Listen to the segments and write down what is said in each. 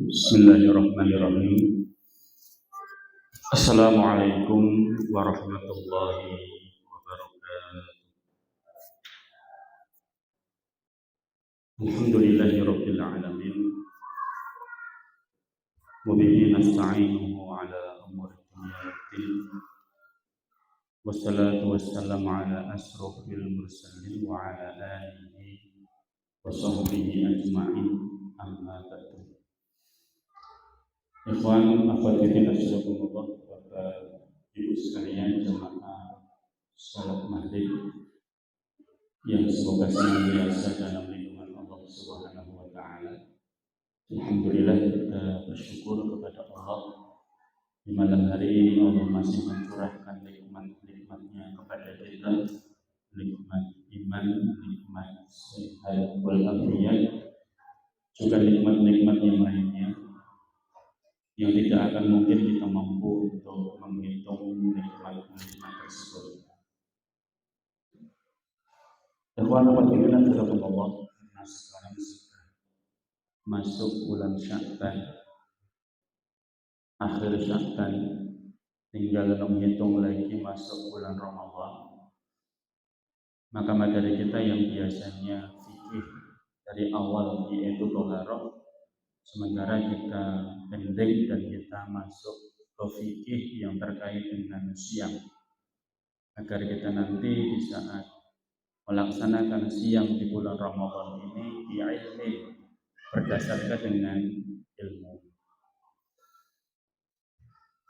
Bismillahirrahmanirrahim. Assalamualaikum warahmatullahi wabarakatuh. Alhamdulillahirabbil alamin. Wa bihi nasta'inuhu ala umuri dunya waddin. Wassalatu wassalamu ala asrofil mursalin wa ala alihi wa sahbihi ajma'in. Amma ba'du. Ikhwan akhwat fillah rahimakumullah, Bapak Ibu sekalian jemaah salat maghrib yang semoga senantiasa dalam lindungan Allah Subhanahu wa taala. Alhamdulillah, kita bersyukur kepada Allah di malam hari ini Allah masih mencurahkan nikmat-nikmatnya kepada kita, nikmat iman, nikmat sehat wal afiat, juga nikmat-nikmat yang lainnya yang tidak akan mungkin kita mampu untuk menghitung nikmat-nikmat tersebut. Ikhwan fillah rahimakumullah, karena sekarang sudah masuk bulan Sya'ban, akhir Sya'ban, tinggal menghitung lagi masuk bulan Ramadan. Maka materi kita yang biasanya fikih dari awal yaitu thaharah, sementara kita pendek dan kita masuk ke fikih yang terkait dengan siang, agar kita nanti di saat melaksanakan siang di bulan Ramadan ini diilmi berdasarkan dengan ilmu.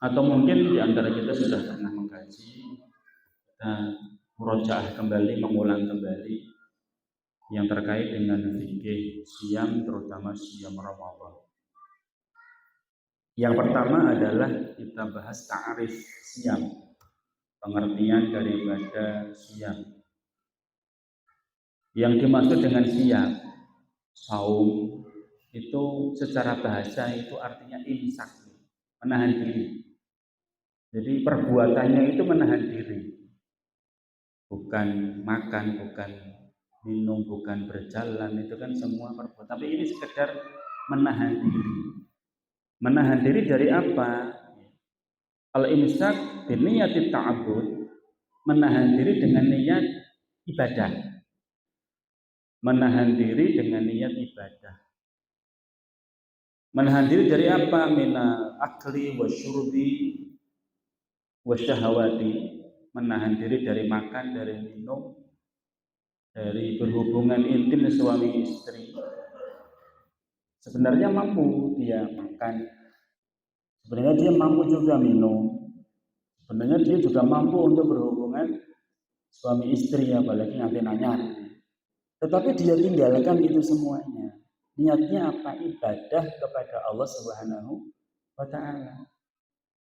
Atau mungkin di antara kita sudah pernah mengkaji, kita murojaah kembali, mengulang kembali yang terkait dengan fikih siam, terutama siam Ramadan. Yang pertama adalah kita bahas ta'rif siam, pengertian daripada siam. Yang dimaksud dengan siam, saum, itu secara bahasa itu artinya imsak, menahan diri. Jadi perbuatannya itu menahan diri, bukan makan, bukan minum, bukan berjalan, itu kan semua perbuatan. Tapi ini sekedar menahan diri. Menahan diri dari apa? Al-imsak binniyatit ta'abbud, menahan diri dengan niat ibadah. Menahan diri dengan niat ibadah. Menahan diri dari apa? Minal akli wa syurbi wa syahawati. Menahan diri dari makan, dari minum, dari berhubungan intim suami istri. Sebenarnya mampu dia makan, sebenarnya dia mampu juga minum, sebenarnya dia juga mampu untuk berhubungan suami istri, apalagi nanti nanya. Tetapi dia tinggalkan itu semuanya. Niatnya apa? Ibadah kepada Allah Subhanahu wa ta'ala.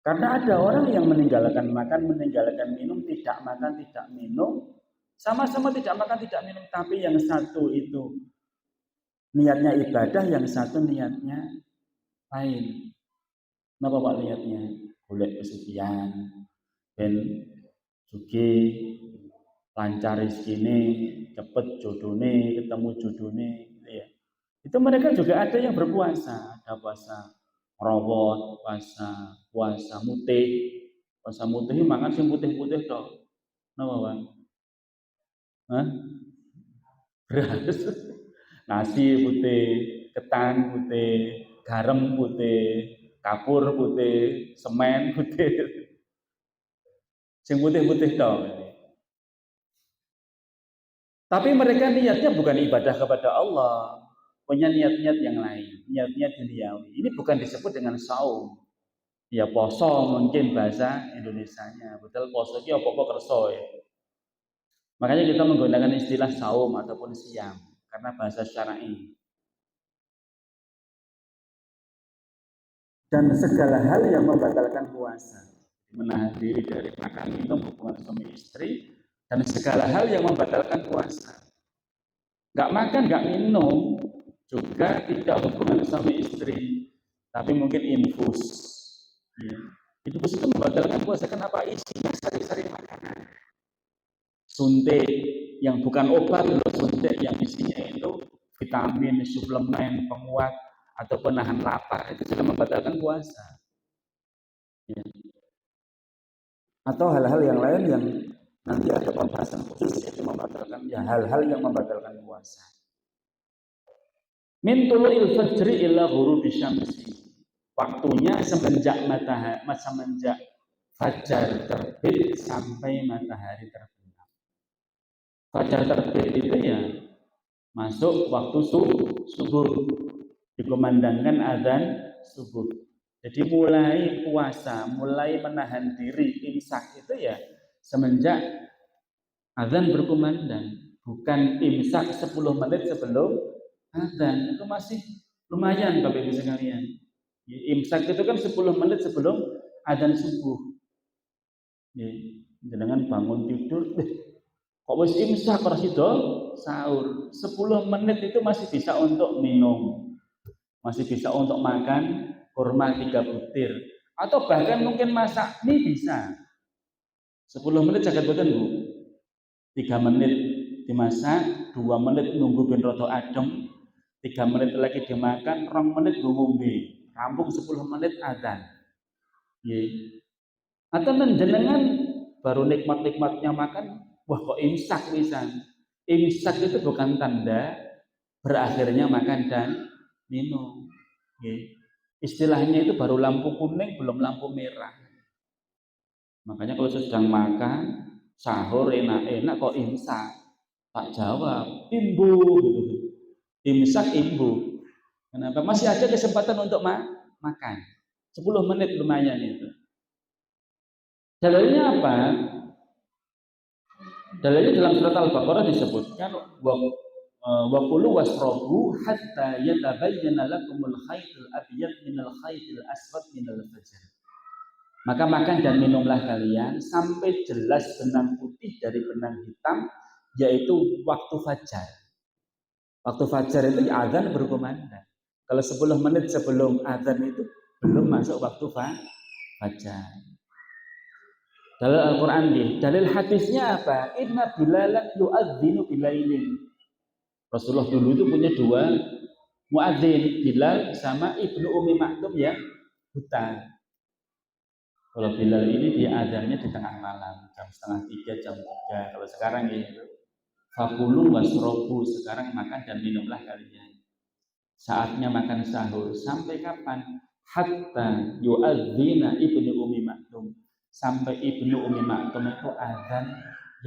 Karena ada orang yang meninggalkan makan, meninggalkan minum, tidak makan, tidak minum, sama-sama tidak makan, tidak minum, tapi yang satu itu niatnya ibadah, yang satu niatnya lain. Napa Pak niatnya? Golek kesucian, ben sugi, lancar rezekine, cepet jodone, ketemu jodone, gitu ya. Itu mereka juga ada yang berpuasa, ada puasa rawat, puasa mutih. Puasa mutih mangan sing putih-putih tok. Napa, Pak? Hah? Beras. Nasi putih, ketan putih, garam putih, kapur putih, semen putih. Sing putih-putih tok. Tapi mereka niatnya bukan ibadah kepada Allah, punya niat-niat yang lain, niat-niat duniawi. Ini bukan disebut dengan saum. Ya poso mungkin bahasa Indonesianya. Betul, poso itu apa-apa kerso ya. Makanya kita menggunakan istilah saum ataupun siam karena bahasa syar'i. Dan segala hal yang membatalkan puasa, menahan diri dari makan minum, hubungan suami istri, dan segala hal yang membatalkan puasa. Gak makan, gak minum, juga tidak hubungan suami istri, tapi mungkin infus. Ya. Infus itu membatalkan puasa. Kenapa? Isinya sari-sari makanan. Suntik yang bukan obat, suntik yang isinya itu vitamin, suplemen, penguat, ataupun nahan lapar itu juga membatalkan puasa. Ya. Atau hal-hal yang lain yang nanti ada pembahasan khusus yaitu membatalkan ya hal-hal yang membatalkan puasa. Min tulu'il fajri ila ghurubi syamsi. Waktunya semenjak fajar terbit sampai matahari terbenam. Fajar terbit itu ya masuk waktu subuh, dikumandangkan azan subuh. Jadi mulai puasa, mulai menahan diri imsak itu ya semenjak azan berkumandang, bukan imsak 10 menit sebelum azan. Itu masih lumayan Bapak Ibu sekalian. Imsak itu kan 10 menit sebelum azan subuh. Dengan bangun tidur, kok wis imsak ora sida sahur. 10 menit itu masih bisa untuk minum. Masih bisa untuk makan kurma 3 butir atau bahkan mungkin masak mie bisa. 10 menit jagat boten Bu. 3 menit dimasak, 2 menit nunggu ben rada adem, 3 menit lagi dimakan, 2 menit ngombe. Rampung 10 menit adzan. Nggih. Atau jenengan baru nikmat-nikmatnya makan, wah kok imsak pisan. Imsak itu bukan tanda berakhirnya makan dan minum. Okay. Istilahnya itu baru lampu kuning, belum lampu merah. Makanya kalau sedang makan, sahur enak-enak kok imsak. Tak jawab, imbu. Imsak imbu. Kenapa? Masih ada kesempatan untuk makan. 10 menit lumayan itu. Dalilnya apa? Dalilnya dalam surat Al-Baqarah disebutkan wa kulu wasrabu hatta yatabayyana lakumul khaytul abyad minal khaytil aswad minal fajr. Maka makan dan minumlah kalian sampai jelas benang putih dari benang hitam, yaitu waktu fajar. Waktu fajar itu azan berkumandang. Kalau 10 menit sebelum azan itu belum masuk waktu fajar. Dalil Al-Quran dalil hadisnya apa? Inna bilalan yu'adzinu bilailin. Rasulullah dulu itu punya 2 muadzin, Bilal sama Ibnu Umi Maktum ya buta. Kalau Bilal ini dia azannya di tengah malam, jam 2:30, jam 3. Kalau sekarang ya itu fakulu wasrobu, sekarang makan dan minumlah kalian. Saatnya makan sahur. Sampai kapan? Hatta yu'adzina Ibnu Umi Maktum. Sampai Ibnu Umi Maktum itu azan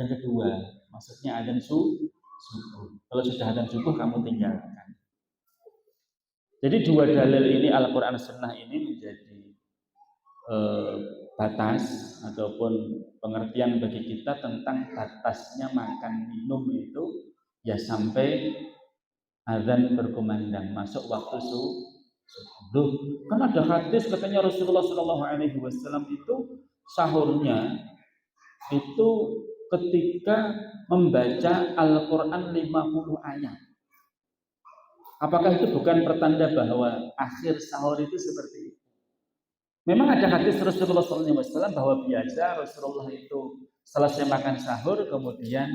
yang kedua. Maksudnya azan subuh. Kalau sudah azan subuh kamu tinggalkan. Jadi 2 dalil ini Al-Quran Sunnah ini menjadi batas ataupun pengertian bagi kita tentang batasnya makan minum itu ya sampai azan berkumandang masuk waktu subuh. Kan ada hadis katanya Rasulullah SAW itu sahurnya itu ketika membaca Al-Quran 50 ayat. Apakah itu bukan pertanda bahwa akhir sahur itu seperti itu? Memang ada hadis Rasulullah SAW bahwa biasa Rasulullah itu selesai makan sahur kemudian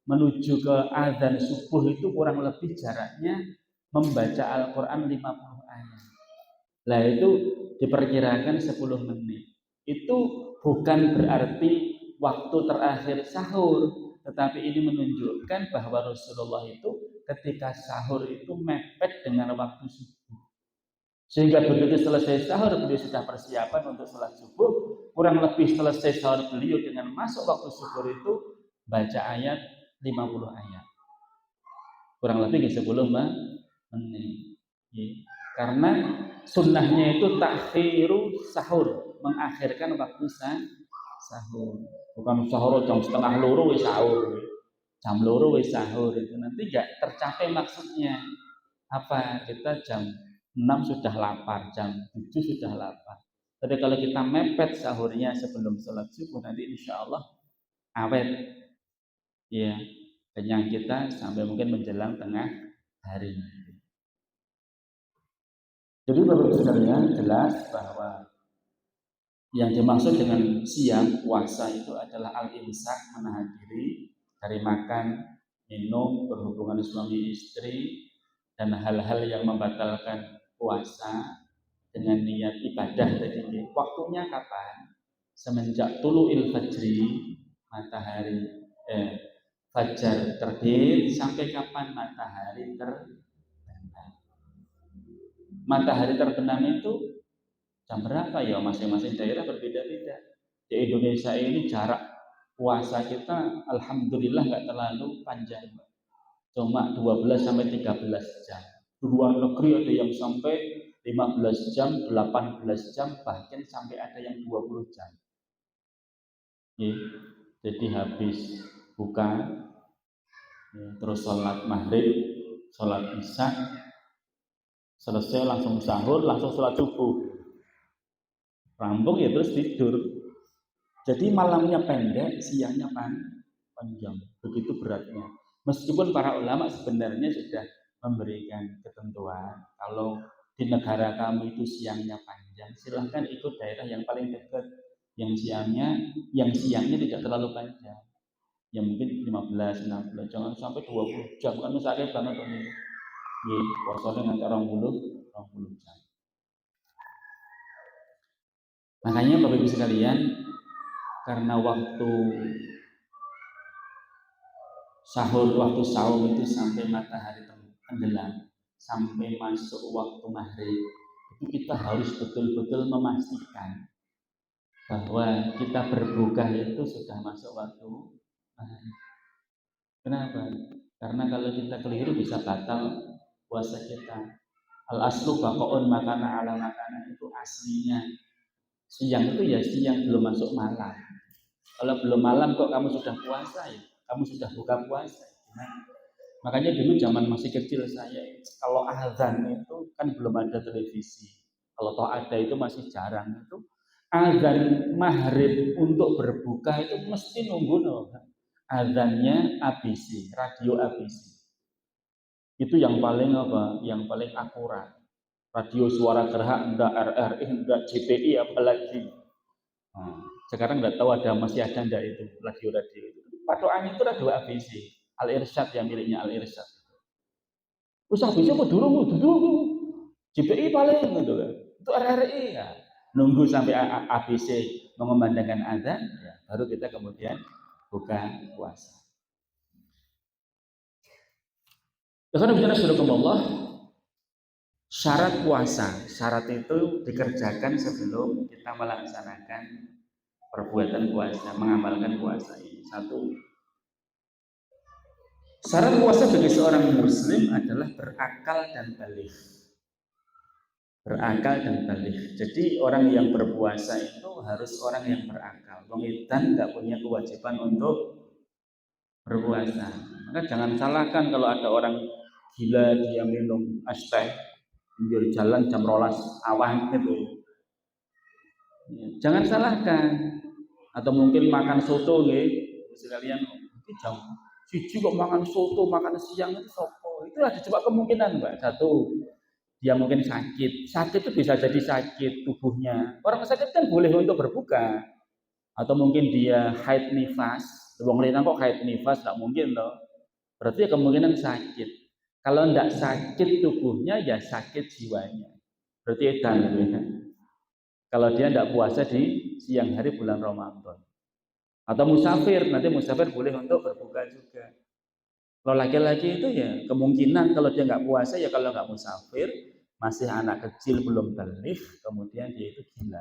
menuju ke azan subuh itu kurang lebih jaraknya membaca Al-Quran 50 ayat. Nah itu diperkirakan 10 menit. Itu bukan berarti waktu terakhir sahur, tetapi ini menunjukkan bahwa Rasulullah itu ketika sahur itu mepet dengan waktu subuh. Sehingga begitu selesai sahur beliau sudah persiapan untuk sholat subuh. Kurang lebih selesai sahur beliau dengan masuk waktu subuh itu baca ayat 50 ayat. Kurang lebih 10 menit. Karena sunnahnya itu takhiru sahur, mengakhirkan waktu sahur. Bukan sahur jam 1:30 wis sahur. Jam 2 wis sahur itu nanti enggak tercapai maksudnya. Apa? Kita jam 6 sudah lapar, jam 7 sudah lapar. Tapi kalau kita mepet sahurnya sebelum sholat subuh nanti insya Allah awet, ya kenyang kita sampai mungkin menjelang tengah hari. Jadi Bapak Ibu sekalian jelas bahwa yang dimaksud dengan siam puasa itu adalah al-imsak, menahan diri dari makan, minum, berhubungan suami istri dan hal-hal yang membatalkan puasa dengan niat ibadah tadi, waktunya kapan? Semenjak tulu'il fajri, matahari fajar terbit, sampai kapan matahari terbenam. Matahari terbenam itu jam berapa ya? Masing-masing daerah berbeda-beda. Di Indonesia ini jarak puasa kita alhamdulillah nggak terlalu panjang, cuma 12 sampai 13 jam. Di luar negeri ada yang sampai 15 jam, 18 jam, bahkan sampai ada yang 20 jam. Jadi habis buka, terus sholat maghrib, sholat isya, selesai langsung sahur, langsung sholat subuh, rampung ya terus tidur. Jadi malamnya pendek, siangnya panjang, begitu beratnya. Meskipun para ulama sebenarnya sudah memberikan ketentuan, kalau di negara kamu itu siangnya panjang, silahkan ikut daerah yang paling dekat, yang siangnya tidak terlalu panjang, yang mungkin 15, 16, jangan sampai 20 jam, kan sakit banget ini. Puasanya nanti 20 jam. Makanya Bapak Ibu sekalian, karena waktu sahur itu sampai matahari tenggelam, sampai masuk waktu maghrib, itu kita harus betul-betul memastikan bahwa kita berbuka itu sudah masuk waktu maghrib. Kenapa? Karena kalau kita keliru bisa batal puasa kita. Al-aslu baqa'un makana ala makana, itu aslinya siang itu ya siang, belum masuk malam. Kalau belum malam kok kamu sudah puasa ya, kamu sudah buka puasa. Makanya dulu zaman masih kecil saya, kalau azan itu kan belum ada televisi. Kalau toh ada itu masih jarang. Itu azan maghrib untuk berbuka itu mesti nunggu azannya ABC, radio ABC. Itu yang paling Yang paling akurat. Radio Suara Gerhak, enggak RRI, enggak JPI, apalagi. Sekarang nggak tahu masih ada enggak itu radio itu. Patokannya itu radio ABC, Al-Irsyad, yang miliknya Al-Irsyad. Terus ABC apa dulu JPI paling gitu kan. Itu RRI ya. Nunggu sampai ABC mengumandangkan azan, ya, baru kita kemudian buka puasa. Karena bicara Allah, syarat puasa, syarat itu dikerjakan sebelum kita melaksanakan perbuatan puasa, mengamalkan puasa ini. Satu, syarat puasa bagi seorang muslim adalah berakal dan baligh. Berakal dan baligh. Jadi orang yang berpuasa itu harus orang yang berakal. Wong edan nggak punya kewajiban untuk berpuasa. Maka jangan salahkan kalau ada orang gila dia minum es teh pinggir jalan jam 12 awan gitu. Jangan salahkan. Atau mungkin makan soto sekalian, mungkin jam 1 kok makan soto, makan siang itu sopo. Itu ada coba kemungkinan, Mbak. Satu, dia mungkin sakit. Sakit itu bisa jadi sakit tubuhnya. Orang sakit kan boleh untuk berbuka. Atau mungkin dia haid nifas. Wong lanang kok haid nifas, enggak mungkin loh. Berarti kemungkinan sakit. Kalau enggak sakit tubuhnya, ya sakit jiwanya. Berarti edan gitu ya. Kalau dia enggak puasa di siang hari bulan Ramadan. Atau musafir, nanti musafir boleh untuk berbuka juga. Kalau laki-laki itu ya kemungkinan kalau dia nggak puasa, ya kalau nggak musafir, masih anak kecil belum baligh, kemudian dia itu gila.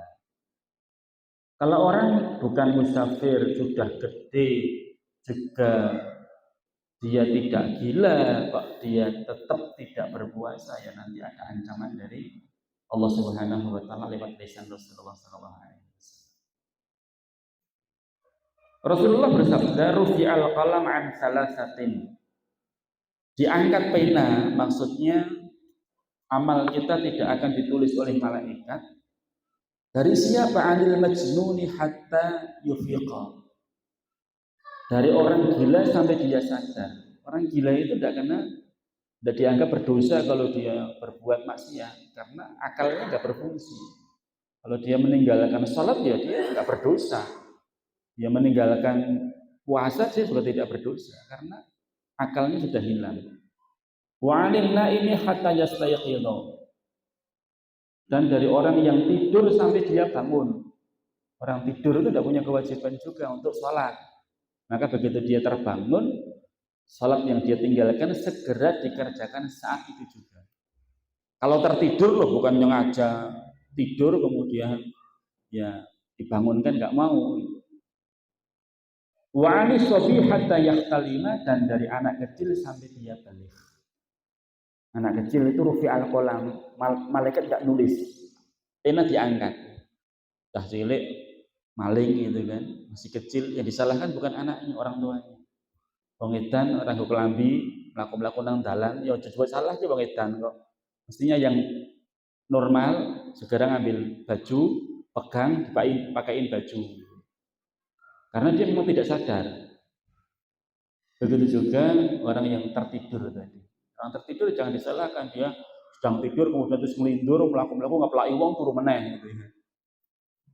Kalau orang bukan musafir, sudah gede juga dia tidak gila, kok dia tetap tidak berpuasa, ya nanti ada ancaman dari Allah Subhanahu wa taala lewat lisan Rasulullah sallallahu alaihi wasallam. Rasulullah bersabda, "Rufi'al qalam an salasatin." Diangkat pena, maksudnya amal kita tidak akan ditulis oleh malaikat. Dari siapa? Anil majnuni hatta yufiqa. Dari orang gila sampai dia sadar. Orang gila itu tidak dianggap berdosa kalau dia berbuat maksiat, karena akalnya nggak berfungsi. Kalau dia meninggalkan sholat, ya dia nggak berdosa. Dia meninggalkan puasa sih sudah tidak berdosa, karena akalnya sudah hilang. Wa 'anil naimi hatta yastayqidha. dan dari orang yang tidur sampai dia bangun. Orang tidur itu tidak punya kewajiban juga untuk sholat. Maka begitu dia terbangun, sholat yang dia tinggalkan segera dikerjakan saat itu juga. Kalau tertidur loh, bukan sengaja tidur kemudian ya dibangunkan, nggak mau. Wa anis sobi hatta yahtalima, dan dari anak kecil sampai dia balik. Anak kecil itu rufi al-qalam, malaikat nggak nulis, pena diangkat. Dah cilik maling gitu kan, masih kecil, yang disalahkan bukan anaknya, orang tuanya. Wong edan orang kelambi mlaku-mlaku nang dalan, ya aja salah ki wong edan kok. Mestinya yang normal segera ngambil baju, pegang, dipakein baju. Karena dia memang tidak sadar. Begitu juga orang yang tertidur tadi. Orang tertidur jangan disalahkan, dia sedang tidur kemudian terus melindur, melaku-melaku ngeplaki wong turu meneh gitu ya.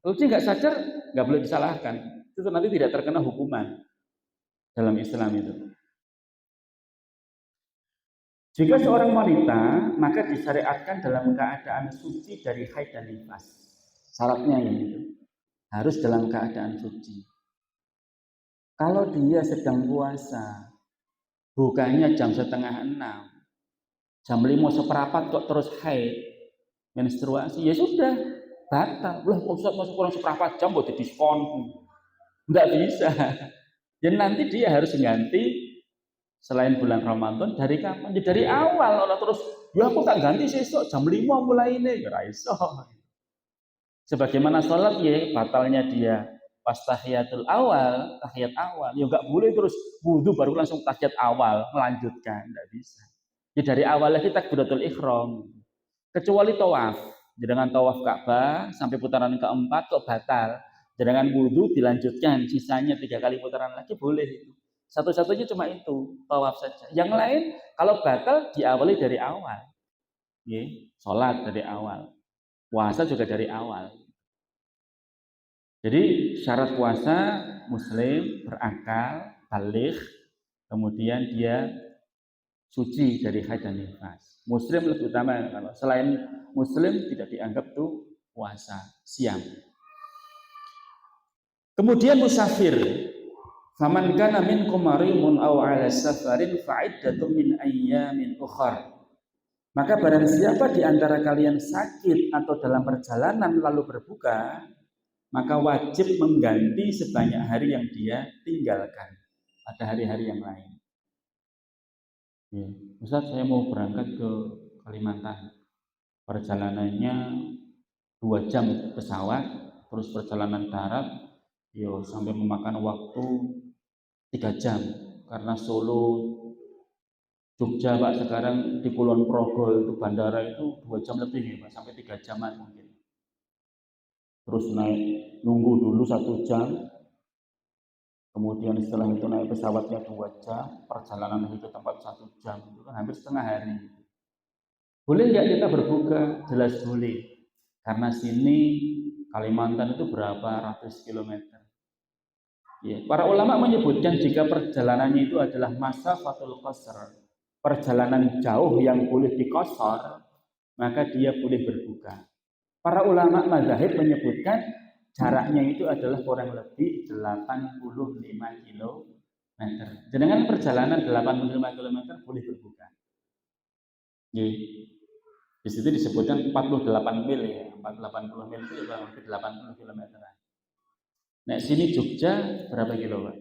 Kalau dia nggak sadar, nggak boleh disalahkan. Itu nanti tidak terkena hukuman dalam Islam itu. Jika seorang wanita, maka disyariatkan dalam keadaan suci dari haid dan nifas. Syaratnya itu harus dalam keadaan suci. Kalau dia sedang puasa, bukanya jam 5:30, jam 5:15 kok terus haid, menstruasi, ya sudah, batal. Lah Ustaz masuk kurang 1/4 jam buat diskon. Enggak bisa. Jadi nanti dia harus ganti selain bulan Ramadan dari kapan? Ya dari awal. Orang terus, ya aku tak ganti besok jam 5 mulai ini. Ya iso. Sebagaimana sholat ya, batalnya dia pas tahiyatul awal, tahiyat awal, ya nggak boleh terus wudhu baru langsung tahiyat awal melanjutkan, nggak bisa. Ya dari awalnya kita takbiratul ihram, kecuali tawaf. Dengan tawaf Ka'bah sampai putaran keempat kok batal. Dengan wudhu dilanjutkan, sisanya 3 kali putaran lagi boleh. Satu-satunya cuma itu, tawaf saja. Yang lain kalau batal diawali dari awal. Ya, sholat dari awal. Puasa juga dari awal. Jadi syarat puasa muslim berakal, baligh, kemudian dia suci dari haid dan nifas. Muslim lebih utama, kalau selain muslim tidak dianggap tuh puasa, siam. Kemudian musafir. Faman kana minkum marimun aw 'ala safarin fa'iddatun min ayyamin ukhra. Maka barang siapa di antara kalian sakit atau dalam perjalanan lalu berbuka, maka wajib mengganti sebanyak hari yang dia tinggalkan pada hari-hari yang lain. Ya, Ustaz, saya mau berangkat ke Kalimantan. Perjalanannya 2 jam pesawat, terus perjalanan darat, sampai memakan waktu 3 jam. Karena Solo, Jogja Pak, sekarang di Kulon Progo itu bandara itu 2 jam lebih ya Pak, sampai 3 jaman mungkin. Terus nunggu dulu 1 jam, kemudian setelah itu naik pesawatnya 2 jam, perjalanan ke tempat 1 jam, itu kan hampir setengah hari. Boleh nggak kita berbuka? Jelas boleh, karena sini Kalimantan itu berapa ratus kilometer. Ya, para ulama menyebutkan jika perjalanannya itu adalah masafatul qasr, perjalanan jauh yang boleh dikosor, maka dia boleh berbuka. Para ulama mazhab menyebutkan jaraknya itu adalah kurang lebih 85 km. Dengan perjalanan 85 km boleh berbuka. Di situ disebutkan 48 mil ya, 80 mil itu kurang lebih 80 km. Nah, sini Jogja berapa kilo, Pak?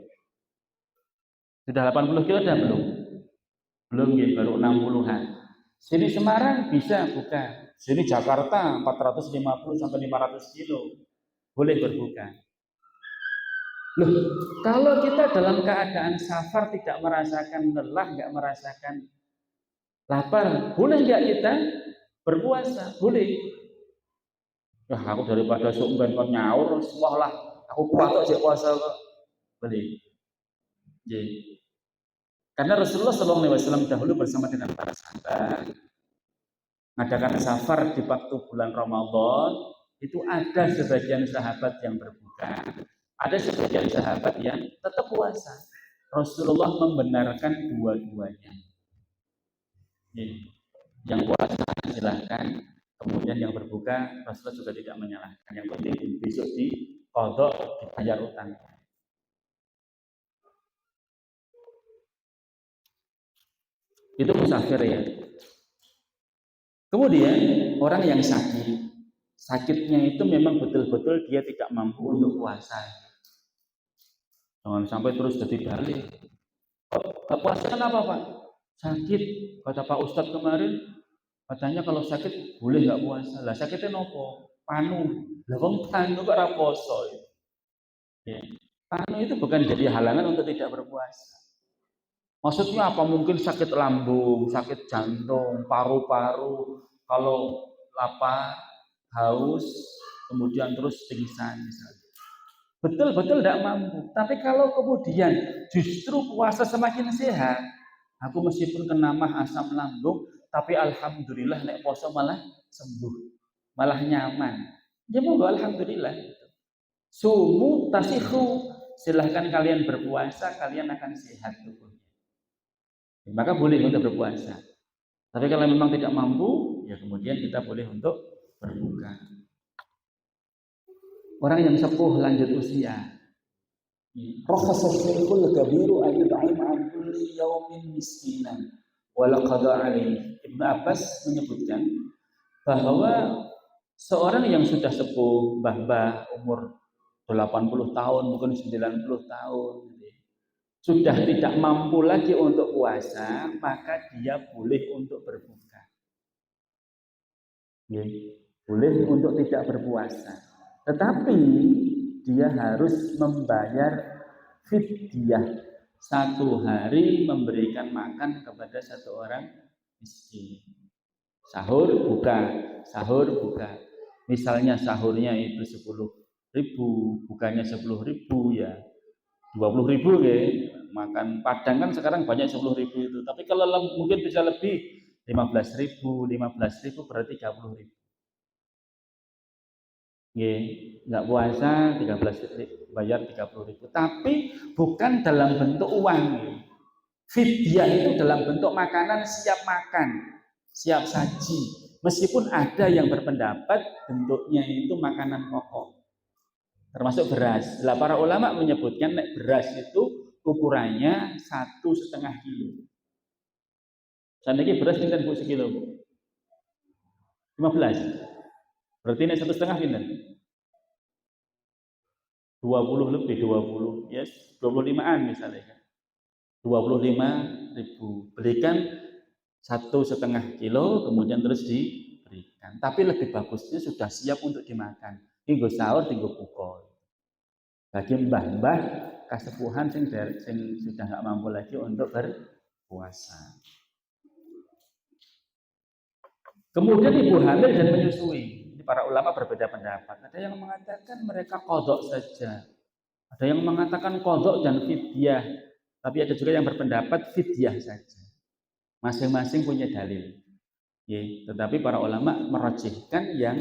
Sudah 80 kilo dan belum? Belum ya, baru 60-an. Sini Semarang bisa buka. Sini Jakarta 450 sampai 500 kilo. Boleh berbuka. Loh, kalau kita dalam keadaan safar tidak merasakan lelah, nggak merasakan lapar, boleh nggak kita berpuasa? Boleh. Ya, aku daripada sumben kon nyaur, semua lah. Aku kuat kok puasa kok. Boleh. Jadi, karena Rasulullah SAW dahulu bersama dengan para sahabat mengadakan safar di waktu bulan Ramadan, itu ada sebagian sahabat yang berbuka, ada sebagian sahabat yang tetap puasa. Rasulullah membenarkan dua-duanya. Yang puasa silahkan, Kemudian yang berbuka Rasulullah juga tidak menyalahkan. Yang penting besok di qadha, dibayar utang. Itu musafir ya. Kemudian orang yang sakit, sakitnya itu memang betul-betul dia tidak mampu untuk puasa. Jangan sampai terus jadi dalil. Gak puasa kenapa Pak? Sakit. Kata Pak Ustadz kemarin, katanya kalau sakit boleh nggak puasa. Lah sakitnya nopo? Panu. Lah wong panu kok ora poso. Ya. Panu itu bukan jadi halangan untuk tidak berpuasa. Maksudnya apa? Mungkin sakit lambung, sakit jantung, paru-paru, kalau lapar, haus, kemudian terus pingsan misalnya. Betul-betul tidak mampu. Tapi kalau kemudian justru puasa semakin sehat, aku meskipun kena mah asam lambung, tapi alhamdulillah nek puasa malah sembuh, malah nyaman. Ya monggo alhamdulillah. Sumu tasihu, silahkan kalian berpuasa, kalian akan sehat tubuhnya. Maka boleh untuk berpuasa. Tapi kalau memang tidak mampu, ya kemudian kita boleh untuk berbuka. Orang yang sepuh lanjut usia, rakhasa syaikhul kabiru ayyud'im an kulli yawmin miskinan wa laqad alaihi. Ibnu Abbas menyebutkan bahwa seorang yang sudah sepuh, mbah-mbah umur 80 tahun, mungkin 90 tahun, sudah tidak mampu lagi untuk puasa, maka dia boleh untuk berbuka. Ya, boleh untuk tidak berpuasa. Tetapi dia harus membayar fidyah, 1 hari memberikan makan kepada 1 orang miskin. Sahur buka, sahur buka. Misalnya sahurnya itu 10.000, bukanya 10.000 ya. 20.000 ya. Makan Padang kan sekarang banyak 10.000 itu. Tapi kalau mungkin bisa lebih 15.000 berarti 30.000. Ya, nggak puasa 13.000 bayar 30.000. Tapi bukan dalam bentuk uang. Fidyah itu dalam bentuk makanan siap makan, siap saji. Meskipun ada yang berpendapat bentuknya itu makanan pokok, termasuk beras. Lah para ulama menyebutkan beras itu ukurannya 1,5 kilo. Saniki beras pinten Bu sekilo Bu? 15. Berarti ini 1,5 pinten? 20 lebih 20. Yes, 25-an misalnya. 25.000. Berikan 1,5 kilo kemudian terus diberikan. Tapi lebih bagusnya sudah siap untuk dimakan. Tinggal sahur, tinggal buka. Bagi mbah-mbah kasepuhan sing sudah nggak mampu lagi untuk berpuasa. Kemudian ibu hamil dan menyusui. Ini para ulama berbeda pendapat. Ada yang mengatakan mereka qadha saja. Ada yang mengatakan qadha dan fidyah. Tapi ada juga yang berpendapat fidyah saja. Masing-masing punya dalil. Ya, tetapi para ulama merajihkan yang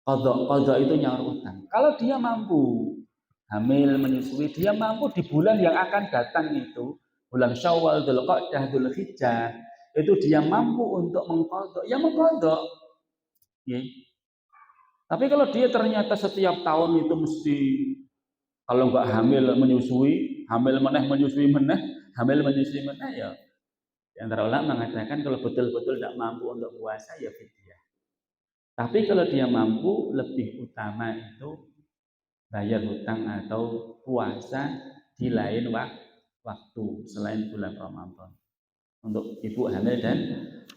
qadha itu nyaur utang. Kalau dia mampu hamil menyusui, dia mampu di bulan yang akan datang itu, bulan Syawal, Dzulqa'dah, Dzulhijjah, itu dia mampu untuk mengqadha, ya mengqadha. Ya. Tapi kalau dia ternyata setiap tahun itu mesti kalau enggak hamil menyusui, hamil meneh menyusui meneh, hamil menyusui meneh ya. Antara ulama mengatakan kalau betul-betul tidak mampu untuk puasa ya fidyah. Tapi kalau dia mampu, lebih utama itu bayar hutang atau puasa di lain waktu selain bulan Ramadan untuk ibu hamil dan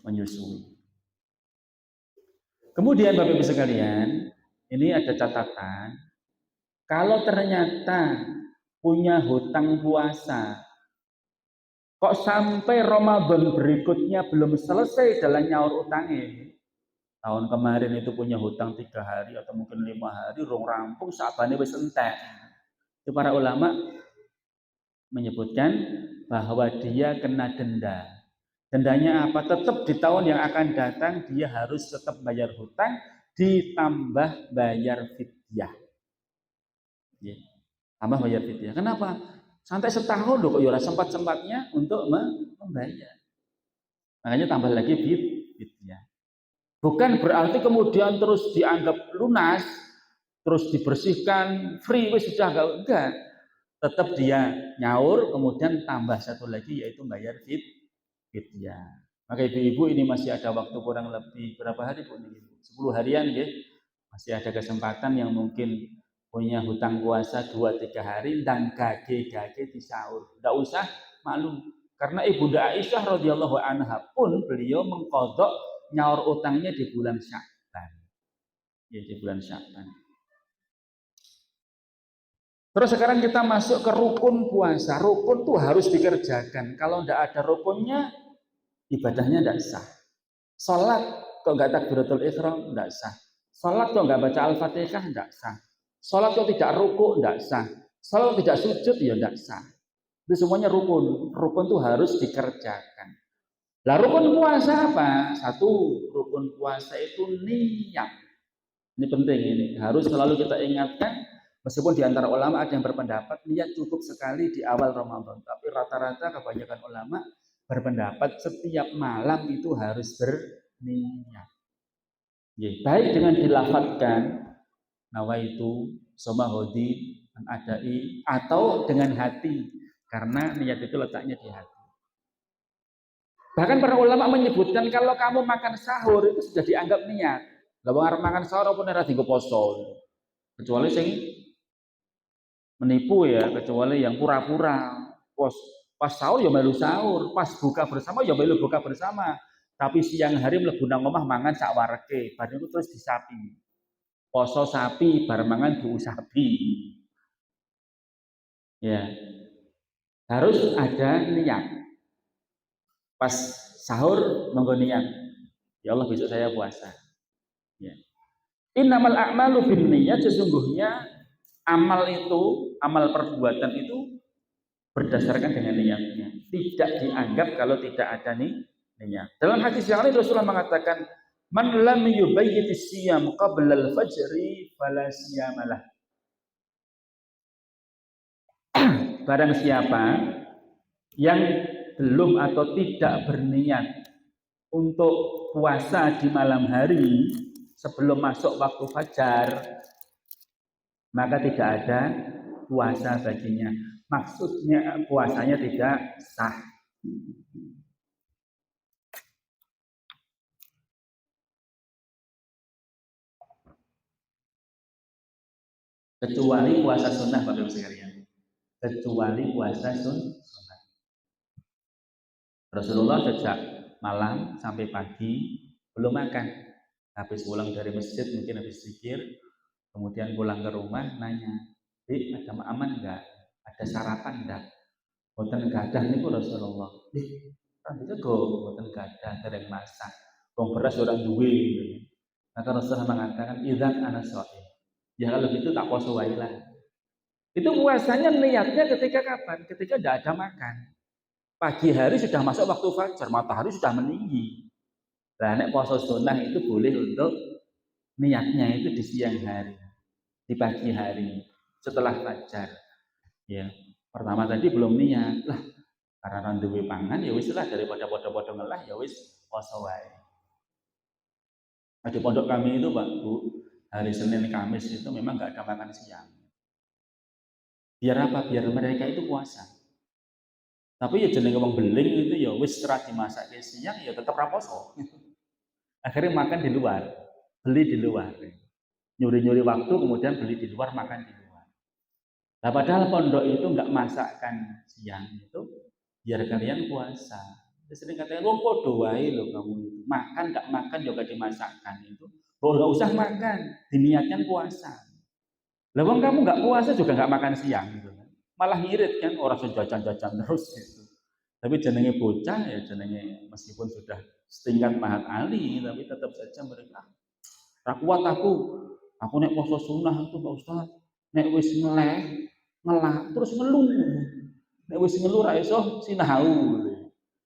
menyusui. Kemudian Bapak Ibu sekalian, ini ada catatan. Kalau ternyata punya hutang puasa, kok sampai Ramadan berikutnya belum selesai dalam nyaur utangnya, tahun kemarin itu punya hutang 3 hari atau mungkin 5 hari, rong rampung, sabane wis entek. Itu para ulama menyebutkan bahwa dia kena denda. Dendanya apa? Tetap di tahun yang akan datang dia harus tetap bayar hutang ditambah bayar fidyah. Ya. Tambah bayar fidyah. Kenapa? Sampai setahun loh kok ya sempat-sempatnya untuk membayar. Makanya tambah lagi fidyah. Bukan berarti kemudian terus dianggap lunas, terus dibersihkan, free, wis sudah enggak. Tetap dia nyaur, kemudian tambah satu lagi yaitu bayar fidyah. Maka ibu-ibu ini masih ada waktu kurang lebih berapa hari Bu? 10 harian ya. Masih ada kesempatan yang mungkin punya hutang puasa 2-3 hari dan gage-gage di sahur. Tidak usah malu. Karena Ibunda Aisyah radhiyallahu anha pun beliau mengkodok nyaur utangnya di bulan Sya'ban. Ya, di bulan Sya'ban. Terus sekarang kita masuk ke rukun puasa. Rukun tuh harus dikerjakan. Kalau tidak ada rukunnya, ibadahnya tidak sah. Salat kok nggak takbiratul ihram tidak sah. Salat kok nggak baca Al-Fatihah tidak sah. Salat kok tidak ruku tidak sah. Salat tidak sujud ya tidak sah. Itu semuanya rukun. Rukun tuh harus dikerjakan. Lah rukun puasa apa? Satu, rukun puasa itu niat. Ini penting ini. Harus selalu kita ingatkan. Meskipun di antara ulama ada yang berpendapat niat cukup sekali di awal Ramadan, tapi rata-rata kebanyakan ulama berpendapat setiap malam itu harus berniat. Baik dengan dilafadzkan nawaitu somahodi adai atau dengan hati, karena niat itu letaknya di hati. Bahkan para ulama menyebutkan kalau kamu makan sahur itu sudah dianggap niat. Kalau arep makan sahur apa ora dienggo poso. Kecuali sing menipu ya, kecuali yang pura-pura. Pas sahur ya melu sahur, pas buka bersama ya melu buka bersama. Tapi siang hari mlebu nang omah mangan sak wareke, bar itu terus disapi. Poso sapi, bar mangan bu sapi. Ya. Harus ada niat. Pas sahur monggo niat. Ya Allah besok saya puasa. Ya. Innamal a'malu binniyat, sesungguhnya amal itu, amal perbuatan itu berdasarkan dengan niatnya. Tidak dianggap kalau tidak ada niat. Dalam hadis yang lain Rasulullah mengatakan, "Man lam yubayyiti siyam qabla al-fajri fala siyamalah." Barang siapa yang belum atau tidak berniat untuk puasa di malam hari sebelum masuk waktu fajar, maka tidak ada puasa baginya. Maksudnya puasanya tidak sah. Kecuali puasa sunnah Bapak Ibu sekalian. Kecuali puasa sunnah. Rasulullah sejak malam sampai pagi belum makan. Habis pulang dari masjid mungkin habis zikir, kemudian pulang ke rumah nanya, "Dik, ada aman enggak? Ada sarapan enggak?" Boten gadah niku Rasulullah. Kan bisa go boten gadah dereng masak. Wong beras orang duwe gitu. Maka Rasulullah mengatakan, "Idzan ana shaim." Ya kalau gitu tak poso wae lah. Itu puasanya niatnya ketika kapan? Ketika tidak ada makan. Pagi hari sudah masuk waktu fajar, matahari sudah meninggi. Nah, nek puasa sunnah itu boleh untuk niatnya itu di siang hari, di pagi hari, setelah fajar. Ya, pertama tadi belum niat lah, karena duwe pangan ya wis lah, daripada podo-podo ngelah ya wis puasa wae. Nah, di pondok kami itu Pak Bu, hari Senin Kamis itu memang nggak ada makan siang. Biar apa? Biar mereka itu puasa. Tapi ya jenenge wong beling itu ya wis setelah dimasak ke siang ya tetap raposo. Akhirnya makan di luar, beli di luar. Nyuri-nyuri waktu kemudian beli di luar, makan di luar. Nah, padahal pondok itu nggak masakkan siang itu biar kalian puasa. Sering katanya, "Lo podo wae lo kamu itu. Makan nggak makan juga dimasakkan itu. Oh, nggak usah makan, diniatkan puasa." Lah wong kamu nggak puasa juga nggak makan siang gitu kan. Malah ngirit kan orang jajan-jajan terus gitu. Tapi jenenge bocah ya jenenge meskipun sudah setingkat Mahat Ali tapi tetap saja mereka ra kuat aku nek poso sunah itu Pak Ustaz nek wis ngelah terus ngeluh nek wis ngeluh ra iso sinau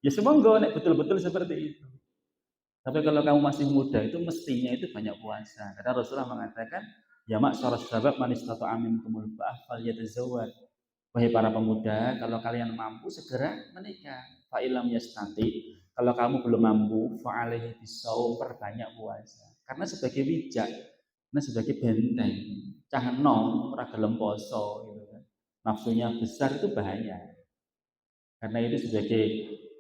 ya semoga nek betul-betul seperti itu. Tapi kalau kamu masih muda itu mestinya itu banyak puasa karena Rasulullah mengatakan ya ma'syaras syabab man istata'a minkumul ba'ah falyatazawwaj. Wahai para pemuda, kalau kalian mampu segera menikah. Fa ilam yastati, Kalau kamu belum mampu, fa'alaihi bisawm, perbanyak puasa. Karena sebagai wijak, karena sebagai benteng, cah enom ora gelem poso gitu kan. Nafsunya besar itu bahaya. Karena itu sebagai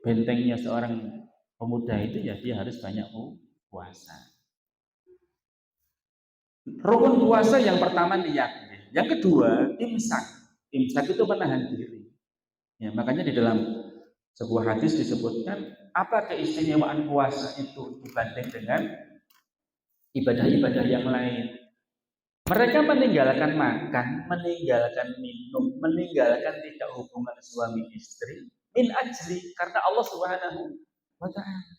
bentengnya seorang pemuda itu ya dia harus banyak puasa. Rukun puasa yang pertama niat, yang kedua imsak. Imsak itu menahan diri. Ya, makanya di dalam sebuah hadis disebutkan apa keistimewaan puasa itu dibanding dengan ibadah-ibadah yang lain. Mereka meninggalkan makan, meninggalkan minum, meninggalkan tidak hubungan suami istri min ajli karena Allah Subhanahu wa taala.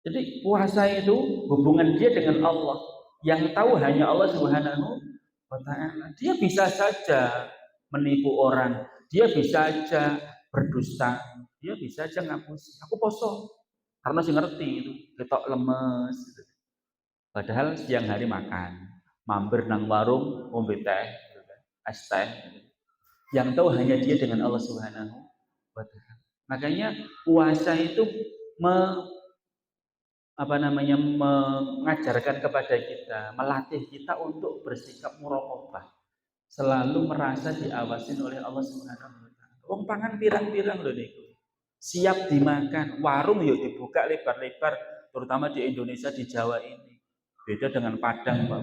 Jadi puasa itu hubungan dia dengan Allah. Yang tahu hanya Allah Subhanahu wa taala. Dia bisa saja menipu orang, dia bisa saja berdusta, dia bisa saja ngapusi. Aku poso karena sih ngerti itu, ketok lemes gitu. Padahal siang hari makan, mampir nang warung ngombe teh, es teh. Yang tahu hanya dia dengan Allah Subhanahu wa taala. Makanya puasa itu mengajarkan kepada kita, melatih kita untuk bersikap muraqabah, selalu merasa diawasin oleh Allah Subhanahu wa taala. Wong pangan pirang-pirang lho niku. Siap dimakan, warung yuk dibuka lebar-lebar, terutama di Indonesia, di Jawa ini. Beda dengan Padang, Pak,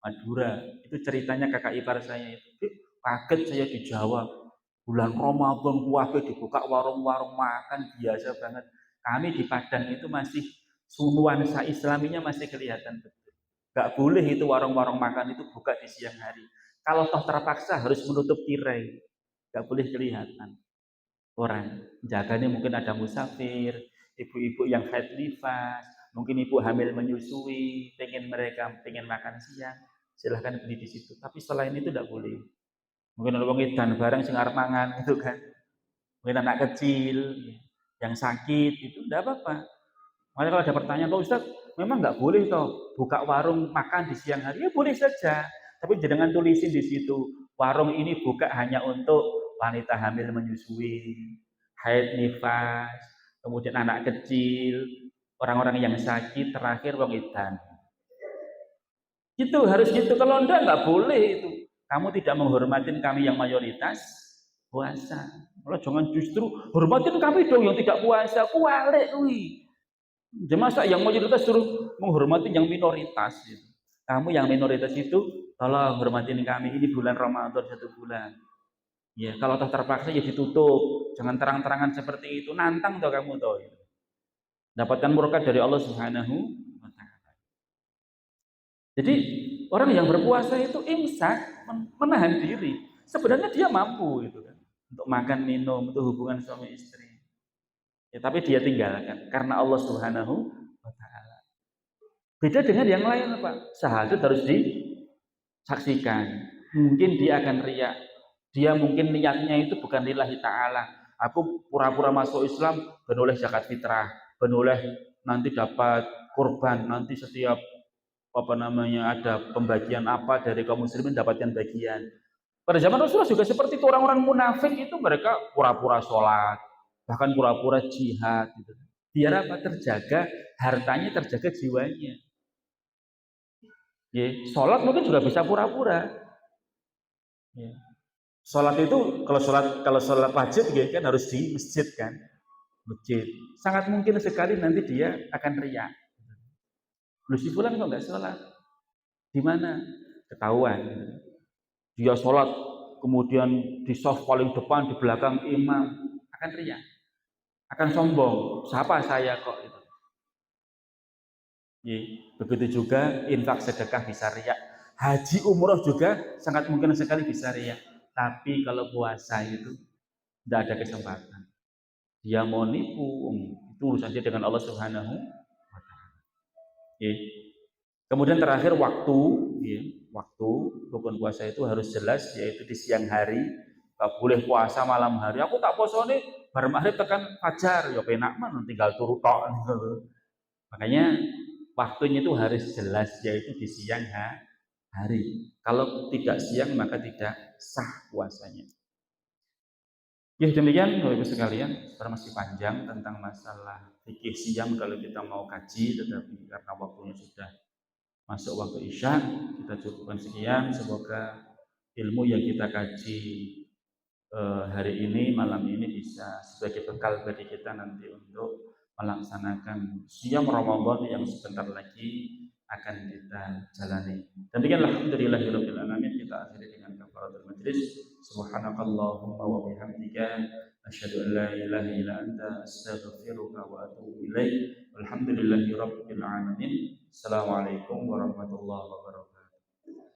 Madura. Itu ceritanya kakak ipar saya itu. Kaget saya di Jawa. Bulan Ramadan kuwabe dibuka warung-warung makan biasa banget. Kami di Padang itu masih nuansa Islaminya masih kelihatan betul. Gak boleh itu warung-warung makan itu buka di siang hari. Kalau toh terpaksa harus menutup tirai, gak boleh kelihatan orang. Jaganya mungkin ada musafir, ibu-ibu yang haid nifas, mungkin ibu hamil menyusui, pengen makan siang, silahkan beli di situ. Tapi selain itu tidak boleh. Mungkin ada wong edan barang sing arep mangan itu kan. Mungkin anak kecil yang sakit itu tidak apa-apa. Makanya kalau ada pertanyaan, Pak Ustaz, memang nggak boleh toh buka warung makan di siang hari? Ya boleh saja, tapi jangan tulisin di situ warung ini buka hanya untuk wanita hamil menyusui, haid nifas, kemudian anak kecil, orang-orang yang sakit, terakhir wong edan. Itu harus gitu. Kalau nggak boleh itu. Kamu tidak menghormatin kami yang mayoritas puasa. Kalau jangan justru hormatin kami dong yang tidak puasa. Kualik kuwi. Masa yang mayoritas suruh menghormati yang minoritas gitu. Kamu yang minoritas itu tolong hormatin kami, ini bulan Ramadan 1 bulan. Ya, kalau toh terpaksa ya ditutup. Jangan terang-terangan seperti itu. Nantang toh kamu toh. Gitu. Dapatkan murka dari Allah Subhanahu wa taala. Jadi orang yang berpuasa itu imsak, menahan diri. Sebenarnya dia mampu gitu kan. Untuk makan, minum, untuk hubungan suami istri. Ya, tapi dia tinggalkan karena Allah Subhanahu wa taala. Beda dengan yang lain, Pak. Syahadat harus disaksikan. Mungkin dia akan riak. Dia mungkin niatnya itu bukan lillahi ta'ala. Aku pura-pura masuk Islam, benoleh zakat fitrah, benoleh nanti dapat kurban, nanti setiap ada pembagian apa dari kaum muslimin dapatkan bagian. Pada zaman Rasulullah juga seperti itu, orang-orang munafik itu mereka pura-pura sholat, bahkan pura-pura jihad gitu. Biar apa? Terjaga hartanya, terjaga jiwanya. Ya, sholat mungkin juga bisa pura-pura. Ya. Sholat itu kalau sholat wajib ya kan harus di masjid kan, masjid. Sangat mungkin sekali nanti dia akan riak. Lu si fulan kok nggak sholat? Di mana? Ketahuan. Dia sholat kemudian di soft paling depan di belakang imam akan riak, akan sombong. Siapa saya kok itu? Ya, begitu juga infak sedekah bisa riak. Haji umroh juga sangat mungkin sekali bisa riak. Tapi kalau puasa itu tidak ada kesempatan. Dia mau nipu, itu urusan dia dengan Allah Subhanahu wa taala. Ya. Kemudian terakhir waktu, ya, waktu rukun puasa itu harus jelas, yaitu di siang hari. Gak boleh puasa malam hari. Aku tak poso nih, bar maghrib tekan fajar, ya penak man, tinggal turu tok. Makanya waktunya itu harus jelas, yaitu di siang hari. Kalau tidak siang maka tidak sah puasanya. Ya demikian Bapak Ibu sekalian, sebenarnya masih panjang tentang masalah fikih siang kalau kita mau kaji, tetapi karena waktunya sudah masuk waktu Isya, kita cukupkan sekian. Semoga ilmu yang kita kaji hari ini, malam ini bisa sebagai bekal bagi kita nanti untuk melaksanakan siang Ramadan yang sebentar lagi akan kita jalani. Demikian alhamdulillahirabbil alamin, kita akhiri dengan kafaratul majlis. Subhanakallahumma wa bihamdika asyhadu an la ilaha illa anta astaghfiruka wa atubu ilaik. Walhamdulillahirabbil alamin. Assalamualaikum warahmatullahi wabarakatuh.